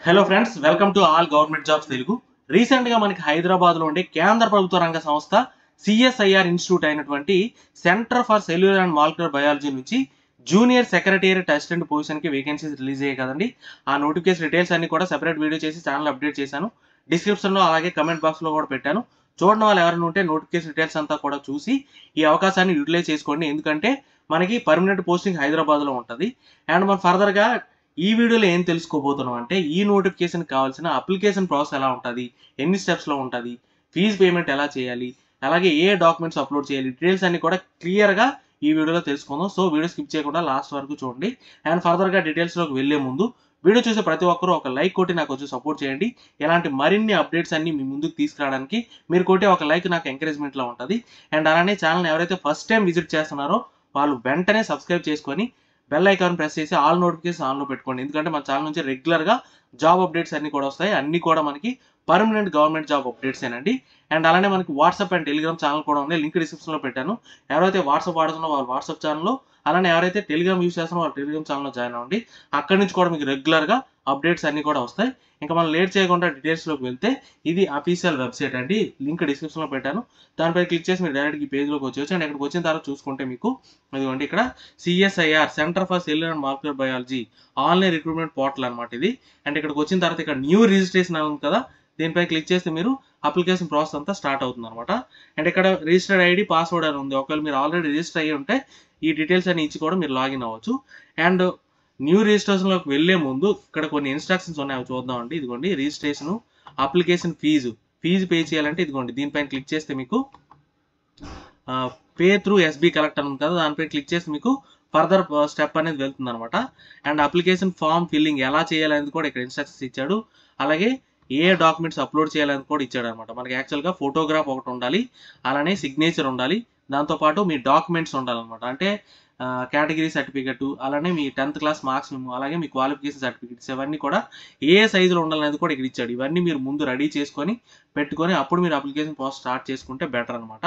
Hello friends, welcome to all government jobs Telugu. రీసెంట్గా మనకి హైదరాబాద్లో ఉండే కేంద్ర ప్రభుత్వ రంగ సంస్థ సిఎస్ఐఆర్ ఇన్స్టిట్యూట్ అయినటువంటి centre for cellular and molecular biology నుంచి జూనియర్ సెక్రటేరియట్ అసిస్టెంట్ పొజిషన్కి వేకెన్సీస్ రిలీజ్ అయ్యాయి కదండి. ఆ నోటిఫికేషన్ డీటెయిల్స్ అన్ని కూడా సెపరేట్ వీడియో చేసి ఛానల్ అప్డేట్ చేశాను. డిస్క్రిప్షన్లో అలాగే కమెంట్ బాక్స్లో కూడా పెట్టాను. చూడడం వాళ్ళు ఎవరైనా ఉంటే నోటిఫికేషన్ డీటెయిల్స్ అంతా కూడా చూసి ఈ అవకాశాన్ని యూటిలైజ్ చేసుకోండి. ఎందుకంటే మనకి పర్మనెంట్ పోస్టింగ్ హైదరాబాద్లో ఉంటుంది. అండ్ మనం ఫర్దర్గా ఈ వీడియోలో ఏం తెలుసుకోబోతున్నాం అంటే ఈ నోటిఫికేషన్ కావాల్సిన అప్లికేషన్ ప్రాసెస్ ఎలా ఉంటుంది, ఎన్ని స్టెప్స్లో ఉంటుంది, ఫీజు పేమెంట్ ఎలా చేయాలి, అలాగే ఏ డాక్యుమెంట్స్ అప్లోడ్ చేయాలి, డీటెయిల్స్ అన్ని కూడా క్లియర్గా ఈ వీడియోలో తెలుసుకుందాం. సో వీడియో స్కిప్ చేయకుండా లాస్ట్ వరకు చూడండి. అండ్ ఫర్దర్గా డీటెయిల్స్లోకి వెళ్ళే ముందు వీడియో చూసే ప్రతి ఒక్కరూ ఒక లైక్ కొట్టి నాకు కొంచెం సపోర్ట్ చేయండి. ఇలాంటి మరిన్ని అప్డేట్స్ అన్ని మీ ముందుకు తీసుకురావడానికి మీరు కొట్టే ఒక లైక్ నాకు ఎంకరేజ్మెంట్లో ఉంటుంది. అండ్ అలానే ఛానల్ ఎవరైతే ఫస్ట్ టైం విజిట్ చేస్తున్నారో వాళ్ళు వెంటనే సబ్స్క్రైబ్ చేసుకొని బెల్ ఐకాన్ ప్రెస్ చేసి ఆల్ నోటిఫికేషన్ ఆన్లో పెట్టుకోండి. ఎందుకంటే మన ఛానల్ నుంచి రెగ్యులర్గా జాబ్ అప్డేట్స్ అన్ని కూడా వస్తాయి. అన్ని కూడా మనకి పర్మనెంట్ గవర్నమెంట్ జాబ్ అప్డేట్స్ ఏనండి. అండ్ అలానే మనకి వాట్సాప్ అండ్ టెలిగ్రామ్ ఛానల్ కూడా ఉంది. లింక్ డిస్క్రిప్షన్లో పెట్టాను. ఎవరైతే వాట్సాప్ వాడుతున్నారో వాళ్ళు వాట్సాప్ ఛానల్లో, అలానే ఎవరైతే టెలిగ్రామ్ యూస్ చేస్తున్నారో వాళ్ళు టెలిగ్రామ్ ఛానల్లో జాయిన్ అవ్వండి. అక్కడి నుంచి కూడా మీకు రెగ్యులర్గా అప్డేట్స్ అన్ని కూడా వస్తాయి. ఇంకా మనం లేట్ చేయకుండా డీటెయిల్స్లోకి వెళ్తే ఇది అఫీషియల్ వెబ్సైట్ అండి. లింక్ డిస్క్రిప్షన్లో పెట్టాను. దానిపై క్లిక్ చేసి మీరు డైరెక్ట్గా ఈ పేజ్లోకి వచ్చేవచ్చు. అండ్ ఇక్కడికి వచ్చిన తర్వాత చూసుకుంటే మీకు ఇదిగోండి ఇక్కడ CSIR centre for cellular and molecular biology online recruitment portal అనమాట ఇది. అండ్ ఇక్కడికి వచ్చిన తర్వాత ఇక్కడ న్యూ రిజిస్ట్రేషన్ ఉంది కదా, దీనిపై క్లిక్ చేస్తే మీరు అప్లికేషన్ ప్రాసెస్ అంతా స్టార్ట్ అవుతుంది అనమాట. అండ్ ఇక్కడ రిజిస్టర్డ్ ఐడి పాస్వర్డ్ అని ఉంది. ఒకవేళ మీరు ఆల్రెడీ రిజిస్టర్ అయ్యి ఉంటే ఈ డీటెయిల్స్ అన్ని ఇచ్చి కూడా మీరు లాగిన్ అవ్వచ్చు. అండ్ న్యూ రిజిస్ట్రేషన్లోకి వెళ్ళే ముందు ఇక్కడ కొన్ని ఇన్స్ట్రక్షన్స్ ఉన్నాయి, అవి చూద్దామండి. ఇదిగోండి రిజిస్ట్రేషన్, అప్లికేషన్ ఫీజు పే చేయాలంటే ఇదిగోండి దీనిపైన క్లిక్ చేస్తే మీకు పే త్రూ ఎస్బీ కలెక్ట్ అని ఉంది కదా, దానిపై క్లిక్ చేస్తే మీకు ఫర్దర్ స్టెప్ అనేది వెళ్తుంది అనమాట. అండ్ అప్లికేషన్ ఫామ్ ఫిల్లింగ్ ఎలా చేయాలనేది కూడా ఇక్కడ ఇన్స్ట్రక్షన్స్ ఇచ్చాడు. అలాగే ఏ డాక్యుమెంట్స్ అప్లోడ్ చేయాలని కూడా ఇచ్చాడు అనమాట. మనకి యాక్చువల్గా ఫోటోగ్రాఫ్ ఒకటి ఉండాలి, అలానే సిగ్నేచర్ ఉండాలి, దాంతోపాటు మీ డాక్యుమెంట్స్ ఉండాలన్నమాట. అంటే కేటగిరీ సర్టిఫికెట్, అలానే మీ 10th క్లాస్ మార్క్స్ మేము, అలాగే మీ క్వాలిఫికేషన్ సర్టిఫికెట్స్ ఇవన్నీ కూడా ఏ సైజులో ఉండాలనేది కూడా ఇక్కడ ఇచ్చాడు. ఇవన్నీ మీరు ముందు రెడీ చేసుకొని పెట్టుకొని అప్పుడు మీరు అప్లికేషన్ ప్రాసెస్ స్టార్ట్ చేసుకుంటే బెటర్ అనమాట.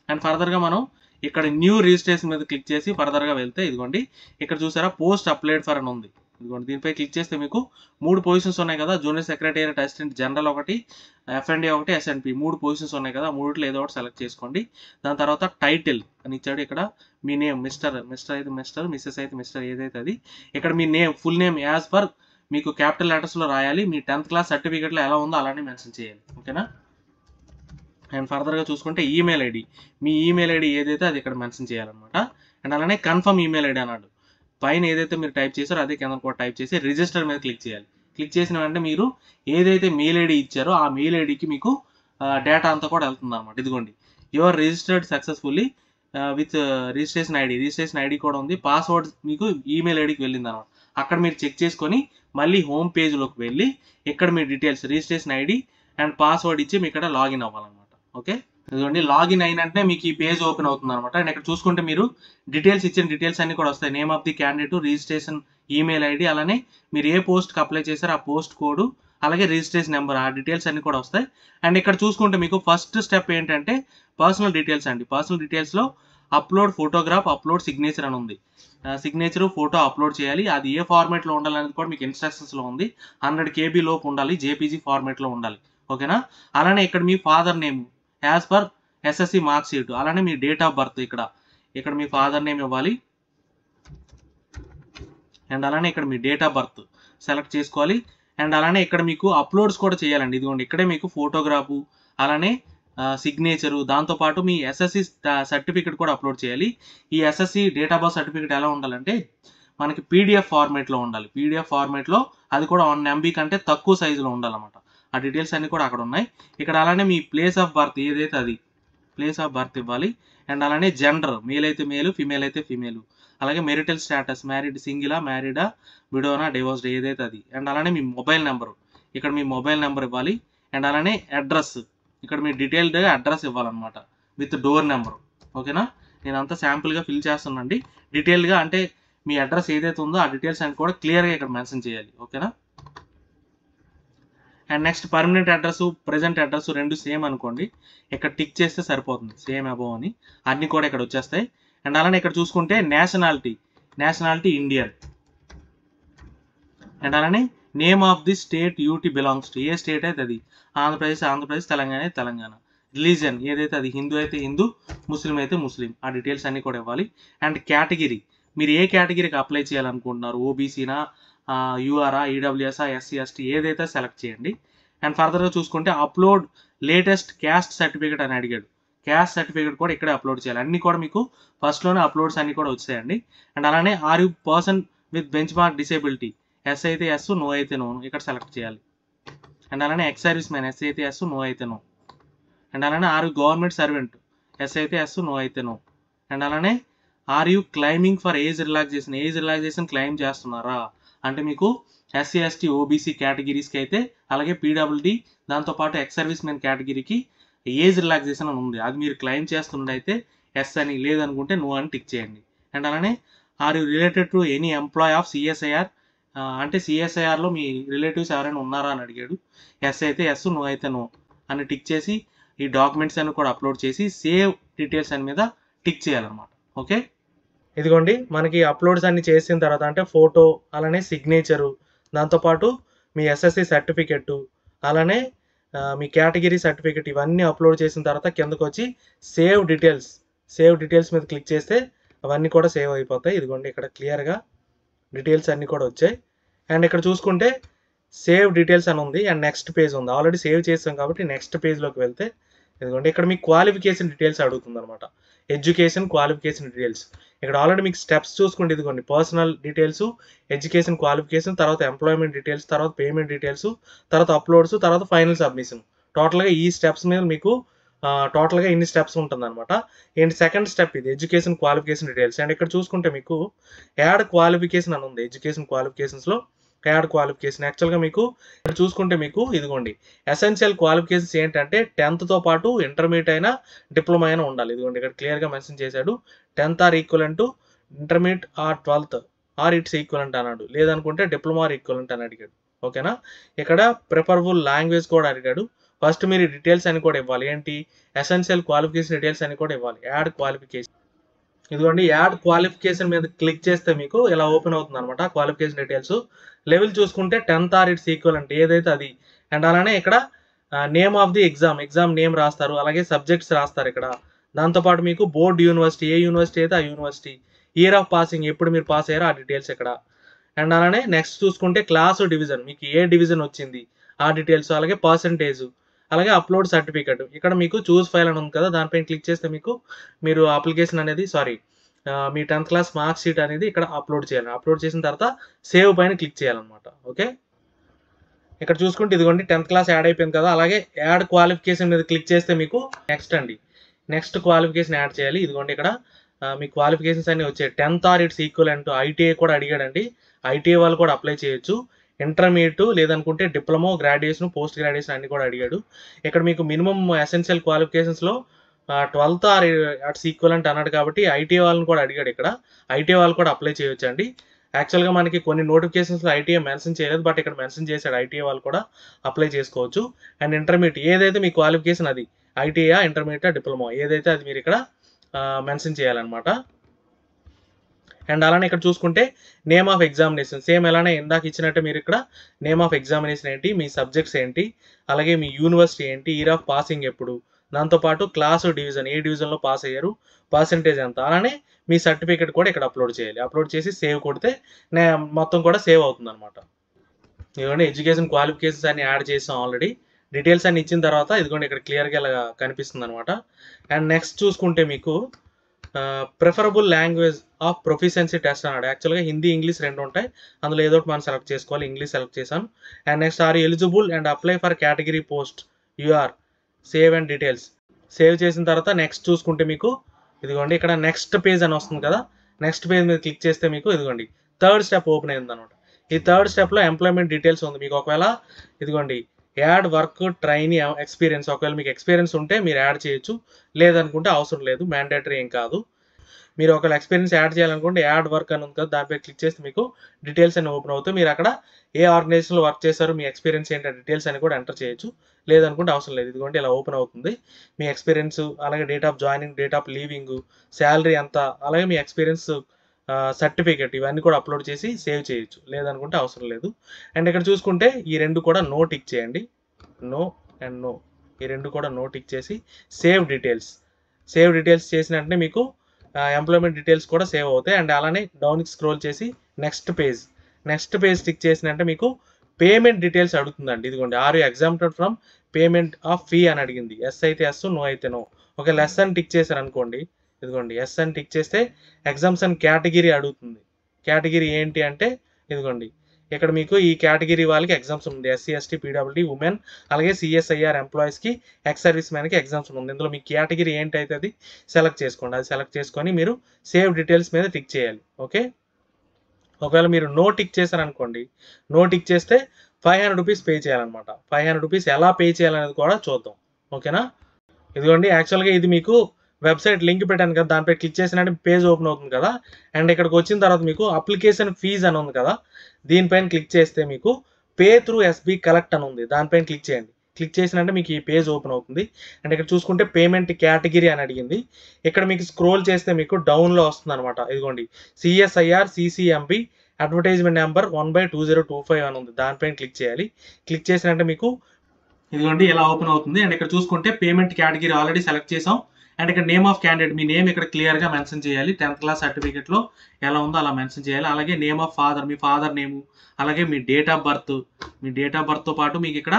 అండ్ ఫర్దర్గా మనం ఇక్కడ న్యూ రిజిస్ట్రేషన్ మీద క్లిక్ చేసి ఫర్దర్గా వెళ్తే ఇదిగోండి ఇక్కడ చూసారా పోస్ట్ అప్లైడ్ ఫర్ అని ఉంది. ఇదిగోండి దీనిపై క్లిక్ చేస్తే మీకు 3 పొజిషన్స్ ఉన్నాయి కదా, జూనియర్ సెక్రటేరియట్ అసిస్టెంట్ జనరల్ ఒకటి, ఎఫ్ఎండి ఒకటి, ఎస్ఎన్పి 3 పొజిషన్స్ ఉన్నాయి కదా, మూడిట్లో ఏదో ఒకటి సెలెక్ట్ చేసుకోండి. దాని తర్వాత టైటిల్ అని ఇచ్చాడు. ఇక్కడ మీ నేమ్ మిస్టర్ అయితే మిస్టర్, మిస్సెస్ అయితే మిస్టర్, ఏదైతే అది. ఇక్కడ మీ name full name as per మీకు క్యాపిటల్ లెటర్స్లో రాయాలి. మీ 10th క్లాస్ సర్టిఫికెట్లో ఎలా ఉందో అలానే మెన్షన్ చేయాలి. ఓకేనా. అండ్ ఫర్దర్గా చూసుకుంటే ఈమెయిల్ ఐడి, మీ ఈమెయిల్ ఐడి ఏదైతే అది ఇక్కడ మెన్షన్ చేయాలన్నమాట. అండ్ అలానే కన్ఫర్మ్ ఈమెయిల్ ఐడి అన్నాడు. పైన ఏదైతే మీరు టైప్ చేశారో అదే కింద కూడా టైప్ చేసి రిజిస్టర్ మీద క్లిక్ చేయాలి. క్లిక్ చేసిన వెంటనే మీరు ఏదైతే మెయిల్ ఐడి ఇచ్చారో ఆ మెయిల్ ఐడికి మీకు డేటా అంతా కూడా వెళ్తుంది అనమాట. ఇదిగోండి your registered successfully with registration ID కూడా ఉంది. పాస్వర్డ్ మీకు ఈమెయిల్ ఐడికి వెళ్ళింది అనమాట. అక్కడ మీరు చెక్ చేసుకొని మళ్ళీ హోమ్ పేజ్లోకి వెళ్ళి ఇక్కడ మీ details registration ID and password ఇచ్చి మీ ఇక్కడ లాగిన్ అవ్వాలన్నమాట. ఓకే, ఇదిగోండి లాగిన్ అయినంటే మీకు ఈ పేజ్ ఓపెన్ అవుతుంది అనమాట. అండ్ ఇక్కడ చూసుకుంటే మీరు డీటెయిల్స్ ఇచ్చిన డీటెయిల్స్ అన్ని కూడా వస్తాయి. Name of the candidate, registration email ID, అలానే మీరు ఏ పోస్ట్కి అప్లై చేశారో ఆ పోస్ట్ కోడ్, అలాగే రిజిస్ట్రేషన్ నెంబర్, ఆ డీటెయిల్స్ అన్ని కూడా వస్తాయి. అండ్ ఇక్కడ చూసుకుంటే మీకు ఫస్ట్ స్టెప్ ఏంటంటే పర్సనల్ డీటెయిల్స్ అండి. పర్సనల్ డీటెయిల్స్లో అప్లోడ్ ఫోటోగ్రాఫ్, అప్లోడ్ సిగ్నేచర్ అని ఉంది. సిగ్నేచర్ ఫోటో అప్లోడ్ చేయాలి. అది ఏ ఫార్మేట్లో ఉండాలనేది కూడా మీకు ఇన్స్ట్రక్షన్స్లో ఉంది. 100 KB లోపు ఉండాలి, జేపీజీ ఫార్మేట్లో ఉండాలి. ఓకేనా. అలానే ఇక్కడ మీ father name as per SSC mark sheet, అలానే మీ డేట్ ఆఫ్ బర్త్ ఇక్కడ మీ ఫాదర్ నేమ్ ఇవ్వాలి. అండ్ అలానే ఇక్కడ మీ డేట్ ఆఫ్ బర్త్ సెలెక్ట్ చేసుకోవాలి. అండ్ అలానే ఇక్కడ మీకు అప్లోడ్స్ కూడా చేయాలండి. ఇదిగోండి ఇక్కడే మీకు ఫోటోగ్రాఫు, అలానే సిగ్నేచరు, దాంతోపాటు మీ ఎస్ఎస్సి సర్టిఫికెట్ కూడా అప్లోడ్ చేయాలి. ఈ SSC date of birth certificate ఎలా ఉండాలంటే మనకి పీడిఎఫ్ ఫార్మేట్లో ఉండాలి. పీడిఎఫ్ ఫార్మేట్లో అది కూడా 1 MB కంటే తక్కువ సైజులో ఉండాలన్నమాట. ఆ డీటెయిల్స్ అన్ని కూడా అక్కడ ఉన్నాయి. ఇక్కడ అలానే మీ ప్లేస్ ఆఫ్ బర్త్ ఏదైతే అది ప్లేస్ ఆఫ్ బర్త్ ఇవ్వాలి. అండ్ అలానే జెండర్, మేల్ అయితే మేలు, ఫిమేల్ అయితే ఫిమేల్, అలాగే మెరిటల్ స్టేటస్ మ్యారీడ్, సింగిలా, మ్యారీడా, విడోనా, డివోర్స్డ్ ఏదైతే అది. అండ్ అలానే మీ మొబైల్ నెంబరు, ఇక్కడ మీ మొబైల్ నెంబర్ ఇవ్వాలి. అండ్ అలానే అడ్రస్, ఇక్కడ మీ డీటెయిల్డ్ అడ్రస్ ఇవ్వాలన్నమాట విత్ డోర్ నెంబరు. ఓకేనా. నేను అంతా శాంపుల్గా ఫిల్ చేస్తున్నానండి. డీటెయిల్డ్గా అంటే మీ అడ్రస్ ఏదైతే ఉందో ఆ డీటెయిల్స్ అన్ని కూడా క్లియర్గా ఇక్కడ మెన్షన్ చేయాలి. ఓకేనా. And next permanent address, present address రెండు సేమ్ అనుకోండి. ఇక్కడ టిక్ చేస్తే సరిపోతుంది, సేమ్ అబోవ్ అని అన్నీ కూడా ఇక్కడ వచ్చేస్తాయి. అండ్ అలానే ఇక్కడ చూసుకుంటే నేషనాలిటీ ఇండియన్. అండ్ అలానే name of the state UT belongs to, A state అయితే అది, ఆంధ్రప్రదేశ్, తెలంగాణ అయితే తెలంగాణ. రిలీజన్ ఏదైతే అది, హిందూ అయితే హిందూ, ముస్లిం అయితే ముస్లిం. ఆ డీటెయిల్స్ అన్నీ కూడా ఇవ్వాలి. అండ్ కేటగిరీ, మీరు ఏ కేటగిరీకి అప్లై చేయాలనుకుంటున్నారు, ఓబీసీనా, యూఆర్ఆ, ఈడబ్ల్యూఎస్ఆ, ఎస్సీ ఎస్టీ ఏదైతే సెలెక్ట్ చేయండి. అండ్ ఫర్దర్గా చూసుకుంటే అప్లోడ్ లేటెస్ట్ క్యాస్ట్ సర్టిఫికేట్ అని అడిగాడు. క్యాస్ట్ సర్టిఫికేట్ కూడా ఇక్కడే అప్లోడ్ చేయాలి. అన్నీ కూడా మీకు ఫస్ట్లోనే అప్లోడ్స్ అన్నీ కూడా వచ్చాయండి. అండ్ అలానే are you person with benchmark disability, yes అయితే ఎస్, నో అయితే నో, ఇక్కడ సెలెక్ట్ చేయాలి. అండ్ అలానే ఎక్స్ సర్వీస్ మ్యాన్, ఎస్ అయితే ఎస్, నో అయితే నో. అండ్ అలానే are you government servant, yes అయితే ఎస్, నో అయితే నో. అండ్ అలానే are you claiming for age relaxation claim చేస్తున్నారా అంటే మీకు ఎస్సీ ఎస్టీ ఓబీసీ కేటగిరీస్కి అయితే, అలాగే పీడబ్ల్యూడి, దాంతోపాటు ఎక్స్ సర్వీస్ మెన్ కేటగిరీకి ఏజ్ రిలాక్సేషన్ అని ఉంది. అది మీరు క్లైమ్ చేస్తుండైతే ఎస్ అని, లేదనుకుంటే నో అని టిక్ చేయండి. అండ్ అలానే are you related to any employee of CSIR, అంటే సిఎస్ఐఆర్లో మీ రిలేటివ్స్ ఎవరైనా ఉన్నారా అని అడిగాడు. ఎస్ అయితే ఎస్, నో అయితే నో అని టిక్ చేసి ఈ డాక్యుమెంట్స్ అన్ని కూడా అప్లోడ్ చేసి సేవ్ డీటెయిల్స్ అని మీద టిక్ చేయాలన్నమాట. ఓకే, ఇదిగోండి మనకి అప్లోడ్స్ అన్ని చేసిన తర్వాత అంటే ఫోటో, అలానే సిగ్నేచరు, దాంతోపాటు మీ ఎస్ఎస్సి సర్టిఫికెట్, అలానే మీ కేటగిరీ సర్టిఫికెట్, ఇవన్నీ అప్లోడ్ చేసిన తర్వాత కిందకు వచ్చి సేవ్ డీటెయిల్స్ మీద క్లిక్ చేస్తే అవన్నీ కూడా సేవ్ అయిపోతాయి. ఇదిగోండి ఇక్కడ క్లియర్గా డీటెయిల్స్ అన్నీ కూడా వచ్చాయి. అండ్ ఇక్కడ చూసుకుంటే సేవ్ డీటెయిల్స్ అని ఉంది. అండ్ నెక్స్ట్ పేజ్ ఉంది, ఆల్రెడీ సేవ్ చేసాం కాబట్టి నెక్స్ట్ పేజ్లోకి వెళ్తే ఇదిగోండి ఇక్కడ మీకు క్వాలిఫికేషన్ డీటెయిల్స్ అడుగుతుంది అనమాట. ఎడ్యుకేషన్ క్వాలిఫికేషన్ డీటెయిల్స్, ఇక్కడ ఆల్రెడీ మీకు స్టెప్స్ చూసుకోండి. ఇదిగోండి పర్సనల్ డీటెయిల్స్, ఎడ్యుకేషన్ క్వాలిఫికేషన్, తర్వాత ఎంప్లాయ్మెంట్ డీటెయిల్స్, తర్వాత పేమెంట్ డీటెయిల్స్, తర్వాత అప్లోడ్స్, తర్వాత ఫైనల్ సబ్మిషన్. టోటల్గా ఈ స్టెప్స్ మీద మీకు టోటల్గా ఇన్ని స్టెప్స్ ఉంటుంది అనమాట. ఏంటి సెకండ్ స్టెప్ ఇది ఎడ్యుకేషన్ క్వాలిఫికేషన్ డీటెయిల్స్. అండ్ ఇక్కడ చూసుకుంటే మీకు యాడ్ క్వాలిఫికేషన్ అని ఉంది. ఎడ్యుకేషన్ క్వాలిఫికేషన్స్లో యాడ్ క్వాలిఫికేషన్, యాక్చువల్గా మీకు ఇక్కడ చూసుకుంటే మీకు ఇదిగోండి ఎసెన్షియల్ క్వాలిఫికేషన్స్ ఏంటంటే 10th పాటు ఇంటర్మీడియట్ అయినా డిప్లొమా అయినా ఉండాలి. ఇదిగోండి ఇక్కడ క్లియర్గా మెన్షన్ చేశాడు. 10th or equivalent to intermediate or 12th or its equivalent అన్నాడు. లేదనుకుంటే డిప్లొమా ఆర్ ఈక్వలెంట్ అని అడిగాడు. ఓకేనా, ఇక్కడ ప్రిఫరబుల్ లాంగ్వేజ్ కూడా అడిగాడు. ఫస్ట్ మీరు డీటెయిల్స్ అని కూడా ఇవ్వాలి. ఏంటి ఎసెన్షియల్ క్వాలిఫికేషన్ డీటెయిల్స్ అని కూడా ఇవ్వాలి. యాడ్ క్వాలిఫికేషన్, ఇదిగోండి యాడ్ క్వాలిఫికేషన్ మీద క్లిక్ చేస్తే మీకు ఇలా ఓపెన్ అవుతుంది అనమాట. క్వాలిఫికేషన్ డీటెయిల్స్ లెవెల్ చూసుకుంటే 10th ఆర్ ఇట్స్ ఈక్వలెంట్ ఏదైతే అది. అండ్ అలానే ఇక్కడ name of the exam name రాస్తారు, అలాగే సబ్జెక్ట్స్ రాస్తారు ఇక్కడ. దాంతోపాటు మీకు బోర్డ్ యూనివర్సిటీ, ఏ యూనివర్సిటీ అయితే ఆ యూనివర్సిటీ, ఇయర్ ఆఫ్ పాసింగ్, ఎప్పుడు మీరు పాస్ అయ్యారో ఆ డీటెయిల్స్ ఇక్కడ. అండ్ అలానే నెక్స్ట్ చూసుకుంటే క్లాసు డివిజన్, మీకు ఏ డివిజన్ వచ్చింది ఆ డీటెయిల్స్, అలాగే పర్సంటేజ్, అలాగే అప్లోడ్ సర్టిఫికెట్. ఇక్కడ మీకు చూస్ ఫైల్ అని ఉంది కదా, దానిపైన క్లిక్ చేస్తే మీకు మీరు అప్లికేషన్ అనేది మీ 10th క్లాస్ మార్క్ షీట్ అనేది ఇక్కడ అప్లోడ్ చేయాలి. అప్లోడ్ చేసిన తర్వాత సేవ్ పైన క్లిక్ చేయాలన్నమాట. ఓకే, ఇక్కడ చూసుకుంటే ఇదిగోండి 10th క్లాస్ యాడ్ అయిపోయింది కదా. అలాగే యాడ్ క్వాలిఫికేషన్ మీద క్లిక్ చేస్తే మీకు నెక్స్ట్ క్వాలిఫికేషన్ యాడ్ చేయాలి. ఇదిగోండి ఇక్కడ మీ క్వాలిఫికేషన్స్ అన్ని వచ్చాయి. 10th are its equivalent ITI కూడా అడిగాడండి. ఐటీఐ వాళ్ళు కూడా అప్లై చేయొచ్చు. ఇంటర్మీడియట్, లేదనుకుంటే డిప్లొమా, గ్రాడ్యుయేషన్, పోస్ట్ గ్రాడ్యుయేషన్ అన్ని కూడా అడిగాడు. ఇక్కడ మీకు మినిమం ఎసెన్షియల్ క్వాలిఫికేషన్స్లో 12th ఆర్ అట్స్ ఈక్వలెంట్ అన్నాడు కాబట్టి ఐటీఐ వాళ్ళని కూడా అడిగాడు. ఇక్కడ ఐటీఐ వాళ్ళు కూడా అప్లై చేయొచ్చు అండి. యాక్చువల్గా మనకి కొన్ని నోటిఫికేషన్స్లో ఐటీఐ మెన్షన్ చేయలేదు, బట్ ఇక్కడ మెన్షన్ చేశాడు. ఐటీఐ వాళ్ళు కూడా అప్లై చేసుకోవచ్చు. అండ్ ఇంటర్మీడియట్ ఏదైతే మీ క్వాలిఫికేషన్ అది ఐటీఐ, ఇంటర్మీడియట్, డిప్లొమా ఏదైతే అది మీరు ఇక్కడ మెన్షన్ చేయాలన్నమాట. అండ్ అలానే ఇక్కడ చూసుకుంటే నేమ్ ఆఫ్ ఎగ్జామినేషన్ సేమ్ ఎలానే ఇందాక ఇచ్చినట్టే మీరు ఇక్కడ నేమ్ ఆఫ్ ఎగ్జామినేషన్ ఏంటి, మీ సబ్జెక్ట్స్ ఏంటి, అలాగే మీ యూనివర్సిటీ ఏంటి, ఇయర్ ఆఫ్ పాసింగ్ ఎప్పుడు, దాంతోపాటు క్లాసు డివిజన్, ఏ డివిజన్లో పాస్ అయ్యారు, పర్సంటేజ్ ఎంత, అలానే మీ సర్టిఫికేట్ కూడా ఇక్కడ అప్లోడ్ చేయాలి. అప్లోడ్ చేసి సేవ్ కొడితే మొత్తం కూడా సేవ్ అవుతుంది అనమాట. ఇదిగోండి ఎడ్యుకేషన్ క్వాలిఫికేషన్స్ అన్ని యాడ్ చేసాం ఆల్రెడీ. డీటెయిల్స్ అన్ని ఇచ్చిన తర్వాత ఇదిగోండి ఇక్కడ క్లియర్గా ఇలా కనిపిస్తుంది అనమాట. అండ్ నెక్స్ట్ చూసుకుంటే మీకు preferable language of proficiency test అన్నాడు. యాక్చువల్గా హిందీ, ఇంగ్లీష్ రెండు ఉంటాయి, అందులో ఏదో ఒకటి మనం సెలెక్ట్ చేసుకోవాలి. ఇంగ్లీష్ సెలెక్ట్ చేశాను. And next are eligible and apply for category post UR save and details. Save చేసిన తర్వాత నెక్స్ట్ చూసుకుంటే మీకు ఇదిగోండి ఇక్కడ నెక్స్ట్ పేజ్ అని వస్తుంది కదా, నెక్స్ట్ పేజ్ మీద క్లిక్ చేస్తే మీకు ఇదిగోండి థర్డ్ స్టెప్ ఓపెన్ అయింది అనమాట. ఈ థర్డ్ స్టెప్లో ఎంప్లాయ్మెంట్ డీటెయిల్స్ ఉంది. మీకు ఒకవేళ ఇదిగోండి యాడ్ వర్క్ ట్రైనీ ఎక్స్పీరియన్స్, ఒకవేళ మీకు ఎక్స్పీరియన్స్ ఉంటే మీరు యాడ్ చేయొచ్చు, లేదనుకుంటే అవసరం లేదు, మ్యాండేటరీ ఏం కాదు. మీరు ఒకవేళ ఎక్స్పీరియన్స్ యాడ్ చేయాలనుకుంటే యాడ్ వర్క్ అని ఉంది కదా, దానిపై క్లిక్ చేస్తే మీకు డీటెయిల్స్ అన్ని ఓపెన్ అవుతాయి. మీరు అక్కడ ఏ ఆర్గనైజేషన్లో వర్క్ చేశారు, మీ ఎక్స్పీరియన్స్ ఏంటి డీటెయిల్స్ అని కూడా ఎంటర్ చేయొచ్చు, లేదనుకుంటే అవసరం లేదు. ఇదిగోండి ఇలా ఓపెన్ అవుతుంది. మీ ఎక్స్పీరియన్స్, అలాగే date of joining, date of leaving, salary ఎంత, అలాగే మీ ఎక్స్పీరియన్స్ సర్టిఫికేట్ ఇవన్నీ కూడా అప్లోడ్ చేసి సేవ్ చేయొచ్చు, లేదనుకుంటే అవసరం లేదు. అండ్ ఇక్కడ చూసుకుంటే ఈ రెండు కూడా నో టిక్ చేయండి, నో అండ్ నో, ఈ రెండు కూడా నో టిక్ చేసి సేవ్ డీటెయిల్స్ చేసిన వెంటనే మీకు ఎంప్లాయ్మెంట్ డీటెయిల్స్ కూడా సేవ్ అవుతాయి. అండ్ అలానే డౌన్కి స్క్రోల్ చేసి నెక్స్ట్ పేజ్ టిక్ చేసినంటే మీకు పేమెంట్ డీటెయిల్స్ అడుగుతుందండి. ఇదిగోండి, are you exempted from payment of fee అని అడిగింది. ఎస్ అయితే ఎస్, నో అయితే నో. ఒక లెస్ అని టిక్ చేశారు అనుకోండి, ఇదిగోండి ఎస్ అని టిక్ చేస్తే ఎగ్జామ్షన్ కేటగిరీ అడుగుతుంది. కేటగిరీ ఏంటి అంటే ఇదిగోండి, ఇక్కడ మీకు ఈ కేటగిరీ వాళ్ళకి ఎగ్జామ్స్ ఉంది, ఎస్సీ ఎస్టీ పీడబ్ల్యూడీ ఉమెన్, అలాగే సిఎస్ఐఆర్ ఎంప్లాయీస్కి, ఎక్స్ సర్వీస్ మ్యాన్కి ఎగ్జామ్స్ ఉంది. ఇందులో మీ కేటగిరీ ఏంటైతే అది సెలెక్ట్ చేసుకోండి. అది సెలెక్ట్ చేసుకొని మీరు సేవ్ డీటెయిల్స్ మీద టిక్ చేయాలి. ఓకే, ఒకవేళ మీరు నో టిక్ చేశారనుకోండి, నో టిక్ చేస్తే 500 రూపీస్ పే చేయాలన్నమాట. 500 రూపీస్ ఎలా పే చేయాలనేది కూడా చూద్దాం. ఓకేనా, ఇదిగోండి యాక్చువల్గా ఇది మీకు వెబ్సైట్ లింక్ పెట్టాను కదా, దానిపై క్లిక్ చేసినట్టు పేజ్ ఓపెన్ అవుతుంది కదా. అండ్ ఇక్కడికి వచ్చిన తర్వాత మీకు అప్లికేషన్ ఫీజ్ అని ఉంది కదా, దీనిపైన క్లిక్ చేస్తే మీకు పే త్రూ ఎస్బీ కలెక్ట్ అని ఉంది, దానిపైన క్లిక్ చేయండి. క్లిక్ చేసినట్టే మీకు ఈ పేజ్ ఓపెన్ అవుతుంది. అండ్ ఇక్కడ చూసుకుంటే పేమెంట్ కేటగిరీ అని అడిగింది. ఇక్కడ మీకు స్క్రోల్ చేస్తే మీకు డౌన్లో వస్తుంది అనమాట. ఇదిగోండి సిఎస్ఐఆర్ సిసిఎంబి అడ్వర్టైజ్మెంట్ నెంబర్ 1/2025 అని ఉంది, దానిపైన క్లిక్ చేయాలి. క్లిక్ చేసినట్టే మీకు ఇదిగోండి ఇలా ఓపెన్ అవుతుంది. అండ్ ఇక్కడ చూసుకుంటే పేమెంట్ కేటగిరీ ఆల్రెడీ సెలెక్ట్ చేసాం. అండ్ ఇక్కడ నేమ్ ఆఫ్ క్యాండిడేట్, మీ నేమ్ ఇక్కడ క్లియర్గా మెన్షన్ చేయాలి. 10th క్లాస్ సర్టిఫికేట్లో ఎలా ఉందో అలా మెన్షన్ చేయాలి. అలాగే name of father, me father నేము, అలాగే మీ డేట్ ఆఫ్ బర్త్తో పాటు మీకు ఇక్కడ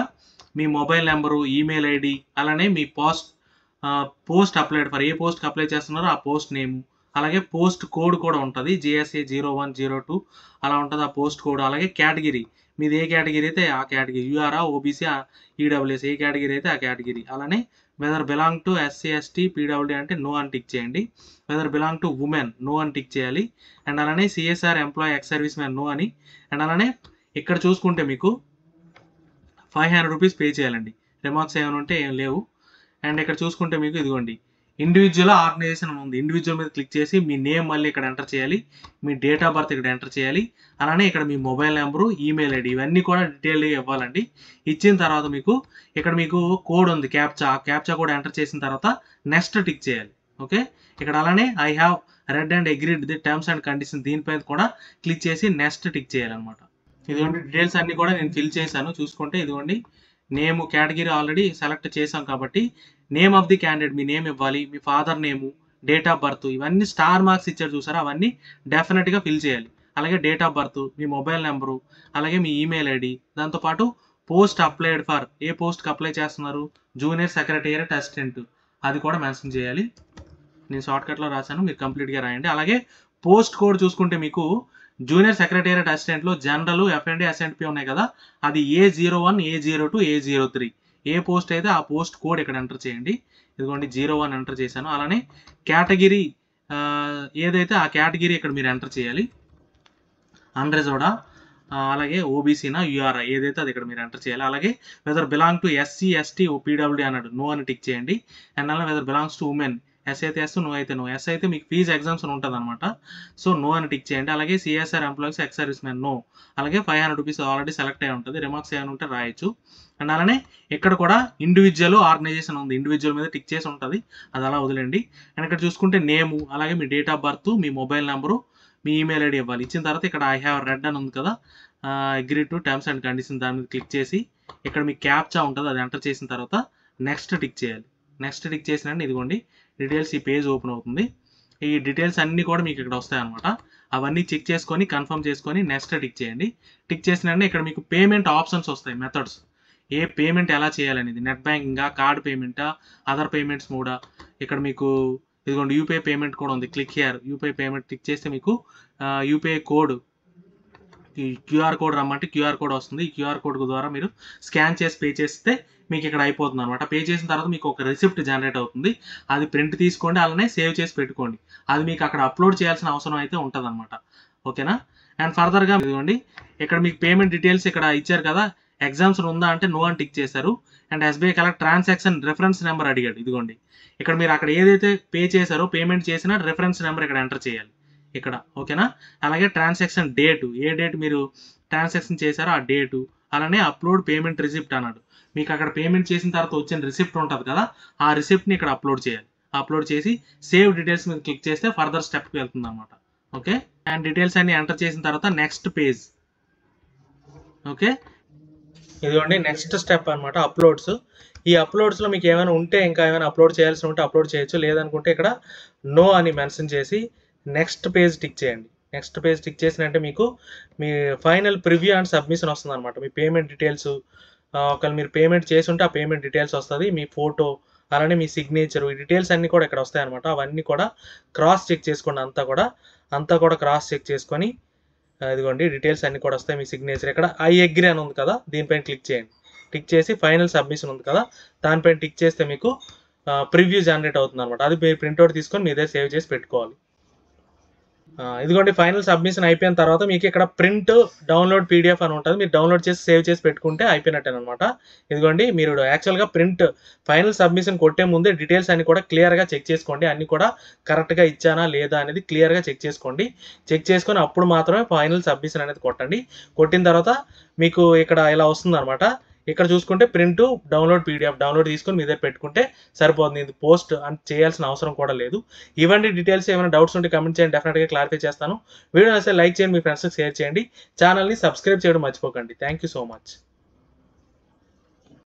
మీ మొబైల్ నెంబరు, ఈమెయిల్ ఐడి, అలానే మీ పోస్ట్ అప్లైడ్ ఫర్, ఏ పోస్ట్కి అప్లై చేస్తున్నారో ఆ పోస్ట్ నేము, అలాగే పోస్ట్ కోడ్ కూడా ఉంటుంది, JSA 0102 అలా ఉంటుంది ఆ పోస్ట్ కోడ్. అలాగే కేటగిరీ, మీది ఏ కేటగిరీ అయితే ఆ కేటగిరీ, యూఆర్ఆ, ఓబీసీ, ఈడబ్ల్యూఎస్, ఏ కేటగిరీ అయితే ఆ కేటగిరీ. అలానే whether belong to SC ST PWD అంటే నో అని టిక్ చేయండి. Whether belong to women no అని టిక్ చేయాలి. అండ్ అలానే CSR employee ex service man no అని. అండ్ అలానే ఇక్కడ చూసుకుంటే మీకు 500 రూపీస్ పే చేయాలండి. రిమార్క్స్ ఏమైనా ఉంటే ఏం లేవు. అండ్ ఇక్కడ చూసుకుంటే మీకు ఇదిగోండి ఇండివిజువల్ ఆర్గనైజేషన్ అని ఉంది, ఇండివిజువల్ మీద క్లిక్ చేసి మీ నేమ్ మళ్ళీ ఇక్కడ ఎంటర్ చేయాలి, మీ డేట్ ఆఫ్ బర్త్ ఇక్కడ ఎంటర్ చేయాలి. అలానే ఇక్కడ మీ మొబైల్ నెంబరు, ఈమెయిల్ ఐడి ఇవన్నీ కూడా డీటెయిల్గా ఇవ్వాలండి. ఇచ్చిన తర్వాత మీకు ఇక్కడ మీకు కోడ్ ఉంది క్యాప్చా కూడా ఎంటర్ చేసిన తర్వాత నెక్స్ట్ టిక్ చేయాలి. ఓకే, ఇక్కడ అలానే I have read and agreed the terms and condition, దీనిపైన కూడా క్లిక్ చేసి నెక్స్ట్ టిక్ చేయాలన్నమాట. ఇదిగోండి డీటెయిల్స్ అన్ని కూడా నేను ఫిల్ చేశాను. చూసుకుంటే ఇదిగోండి నేమ్ కేటగిరీ ఆల్రెడీ సెలెక్ట్ చేసాం కాబట్టి నేమ్ ఆఫ్ ది క్యాండిడేట్, మీ నేమ్ ఇవ్వాలి, మీ father name, date of birth, ఇవన్నీ స్టార్ మార్క్స్ ఇచ్చారు చూసారా, అవన్నీ డెఫినెట్గా ఫిల్ చేయాలి. అలాగే డేట్ ఆఫ్ బర్త్, మీ మొబైల్ నెంబరు, అలాగే మీ ఈమెయిల్ ఐడి, దాంతోపాటు పోస్ట్ అప్లైడ్ ఫర్, ఏ పోస్ట్కి అప్లై చేస్తున్నారు, జూనియర్ సెక్రటేరియట్ అసిస్టెంట్, అది కూడా మెన్షన్ చేయాలి. నేను షార్ట్కట్లో రాశాను, మీరు కంప్లీట్గా రాయండి. అలాగే పోస్ట్ కోడ్ చూసుకుంటే మీకు జూనియర్ సెక్రటేరియట్ అసిస్టెంట్లో జనరల్, ఎఫ్ఎండి, ఎస్ఎండ్పి ఉన్నాయి కదా, అది A01, A02, A03, ఏ పోస్ట్ అయితే ఆ పోస్ట్ కోడ్ ఇక్కడ ఎంటర్ చేయండి. ఇదిగోండి 01 ఎంటర్ చేశాను. అలానే కేటగిరీ ఏదైతే ఆ కేటగిరీ ఇక్కడ మీరు ఎంటర్ చేయాలి. అన్రిజర్వ్డా, అలాగే ఓబీసీనా, యూఆర్ఐ ఏదైతే అది ఇక్కడ మీరు ఎంటర్ చేయాలి. అలాగే whether belong to SC ST PWD అన్నాడు, నో అని టిక్ చేయండి. అండ్ అలాగే whether belongs to women, yes అయితే ఎస్, నో అయితే నో. ఎస్ అయితే మీకు ఫీజ్ ఎగ్జామ్స్ ఉంటుంది అనమాట, సో నో అని టిక్ చేయండి. అలాగే CSR employees ex service man no. అలాగే 500 రూపీస్ ఆల్రెడీ సెలెక్ట్ అయి ఉంటుంది, రిమార్క్స్ ఏమైనా ఉంటే రాయొచ్చు. అండ్ అలానే ఇక్కడ కూడా ఇండివిజువల్ ఆర్గనైజేషన్ ఉంది, ఇండివిజువల్ మీద టిక్ చేసి ఉంటుంది, అది అలా వదిలేండి. అండ్ ఇక్కడ చూసుకుంటే నేము, అలాగే మీ డేట్ ఆఫ్ బర్త్, మీ మొబైల్ నెంబరు, మీ ఈమెయిల్ ఐడి ఇవ్వాలి. ఇచ్చిన తర్వాత ఇక్కడ ఐ హ్యావ్ రెడ్ అని ఉంది కదా, agree to terms and condition, దాని మీద క్లిక్ చేసి ఇక్కడ మీ క్యాప్చా ఉంటుంది, అది ఎంటర్ చేసిన తర్వాత నెక్స్ట్ టిక్ చేయాలి. నెక్స్ట్ టిక్ చేసినండి ఇదిగోండి డీటెయిల్స్ ఈ పేజ్ ఓపెన్ అవుతుంది. ఈ డీటెయిల్స్ అన్నీ కూడా మీకు ఇక్కడ వస్తాయి అనమాట. అవన్నీ చెక్ చేసుకొని కన్ఫర్మ్ చేసుకొని నెక్స్ట్ టిక్ చేయండి. టిక్ చేసినండి ఇక్కడ మీకు పేమెంట్ ఆప్షన్స్ వస్తాయి, మెథడ్స్, ఏ పేమెంట్ ఎలా చేయాలనేది, నెట్ బ్యాంకింగా, కార్డ్ పేమెంటా, అదర్ పేమెంట్స్ కూడా. ఇక్కడ మీకు ఇదిగోండి యూపీఐ పేమెంట్ కూడా ఉంది, click here, UPI payment click చేస్తే మీకు యూపీఐ కోడ్, ఈ క్యూఆర్ కోడ్ రమ్మంటే క్యూఆర్ కోడ్ వస్తుంది. ఈ క్యూఆర్ కోడ్ ద్వారా మీరు స్కాన్ చేసి పే చేస్తే మీకు ఇక్కడ అయిపోతుంది అనమాట. పే చేసిన తర్వాత మీకు ఒక రిసిప్ట్ జనరేట్ అవుతుంది, అది ప్రింట్ తీసుకోండి, అలానే సేవ్ చేసి పెట్టుకోండి. అది మీకు అక్కడ అప్లోడ్ చేయాల్సిన అవసరం అయితే ఉంటుంది అనమాట. ఓకేనా, అండ్ ఫర్దర్గా ఇదిగోండి ఇక్కడ మీకు పేమెంట్ డీటెయిల్స్ ఇక్కడ ఇచ్చారు కదా, ఎగ్జామ్స్ ఉందా అంటే నో అని టిక్ చేశారు. And SBI collect transaction reference number అడిగాడు, ఇదిగోండి ఇక్కడ మీరు అక్కడ ఏదైతే పే చేశారో పేమెంట్ చేసిన రిఫరెన్స్ నెంబర్ ఇక్కడ ఎంటర్ చేయాలి ఇక్కడ. ఓకేనా, అలాగే ట్రాన్సాక్షన్ డేటు, ఏ డేట్ మీరు ట్రాన్సాక్షన్ చేశారో ఆ డేటు, అలానే అప్లోడ్ పేమెంట్ రిసిప్ట్ అన్నాడు, మీకు అక్కడ పేమెంట్ చేసిన తర్వాత వచ్చిన రిసిప్ట్ ఉంటుంది కదా, ఆ రిసిప్ట్ని ఇక్కడ అప్లోడ్ చేయాలి. అప్లోడ్ చేసి సేవ్ డీటెయిల్స్ మీద క్లిక్ చేస్తే ఫర్దర్ స్టెప్కి వెళ్తుంది అనమాట. ఓకే. అండ్ డీటెయిల్స్ అన్ని ఎంటర్ చేసిన తర్వాత నెక్స్ట్ పేజ్. ఓకే. ఇదిగోండి నెక్స్ట్ స్టెప్ అనమాట అప్లోడ్స్. ఈ అప్లోడ్స్లో మీకు ఏమైనా ఉంటే ఇంకా ఏమైనా అప్లోడ్ చేయాల్సి ఉంటే అప్లోడ్ చేయొచ్చు. లేదనుకుంటే ఇక్కడ నో అని మెన్షన్ చేసి నెక్స్ట్ పేజ్ టిక్ చేయండి. నెక్స్ట్ పేజ్ టిక్ చేసినంటే మీకు మీ ఫైనల్ ప్రివ్యూ అండ్ సబ్మిషన్ వస్తుంది అనమాట. మీ పేమెంట్ డీటెయిల్స్, ఒకవేళ మీరు పేమెంట్ చేసి ఉంటే ఆ పేమెంట్ డీటెయిల్స్ వస్తుంది, మీ ఫోటో, అలానే మీ సిగ్నేచర్, ఈ డీటెయిల్స్ అన్నీ కూడా ఇక్కడ వస్తాయి అనమాట. అవన్నీ కూడా క్రాస్ చెక్ చేసుకోండి. అంతా కూడా క్రాస్ చెక్ చేసుకొని ఇదిగోండి డీటెయిల్స్ అన్ని కూడా వస్తాయి. మీ సిగ్నేచర్ ఇక్కడ ఐ అగ్రీ అని ఉంది కదా, దీనిపైన క్లిక్ చేయండి. క్లిక్ చేసి ఫైనల్ సబ్మిషన్ ఉంది కదా, దానిపైన టిక్ చేస్తే మీకు ప్రివ్యూ జనరేట్ అవుతుంది అనమాట. అది మీరు ప్రింట్అవుట్ తీసుకొని మీ దగ్గర సేవ్ చేసి పెట్టుకోవాలి. ఇదిగోండి ఫైనల్ సబ్మిషన్ అయిపోయిన తర్వాత మీకు ఇక్కడ ప్రింట్ డౌన్లోడ్ పీడిఎఫ్ అని ఉంటుంది. మీరు డౌన్లోడ్ చేసి సేవ్ చేసి పెట్టుకుంటే అయిపోయినట్టేనమాట. ఇదిగోండి మీరు యాక్చువల్గా ఫైనల్ సబ్మిషన్ కొట్టే ముందే డీటెయిల్స్ అన్ని కూడా క్లియర్గా చెక్ చేసుకోండి. అన్ని కూడా కరెక్ట్గా ఇచ్చానా లేదా అనేది క్లియర్గా చెక్ చేసుకోండి. చెక్ చేసుకొని అప్పుడు మాత్రమే ఫైనల్ సబ్మిషన్ అనేది కొట్టండి. కొట్టిన తర్వాత మీకు ఇక్కడ ఇలా వస్తుంది అనమాట. ఇక్కడ చూసుకుంటే ప్రింట్ డౌన్లోడ్ పీడిఎఫ్ డౌన్లోడ్ తీసుకొని మీ దగ్గర పెట్టుకుంటే సరిపోతుంది. ఇది పోస్ట్ అని చేయాల్సిన అవసరం కూడా లేదు. ఇవన్నీ డీటెయిల్స్ ఏమైనా డౌట్స్ ఉంటే కమెంట్ చేయండి, డెఫినెట్గా క్లారిఫై చేస్తాను. వీడియో నచ్చితే లైక్ చేయండి, మీ ఫ్రెండ్స్కి షేర్ చేయండి, ఛానల్ని సబ్స్క్రైబ్ చేయడం మర్చిపోకండి. Thank you so much.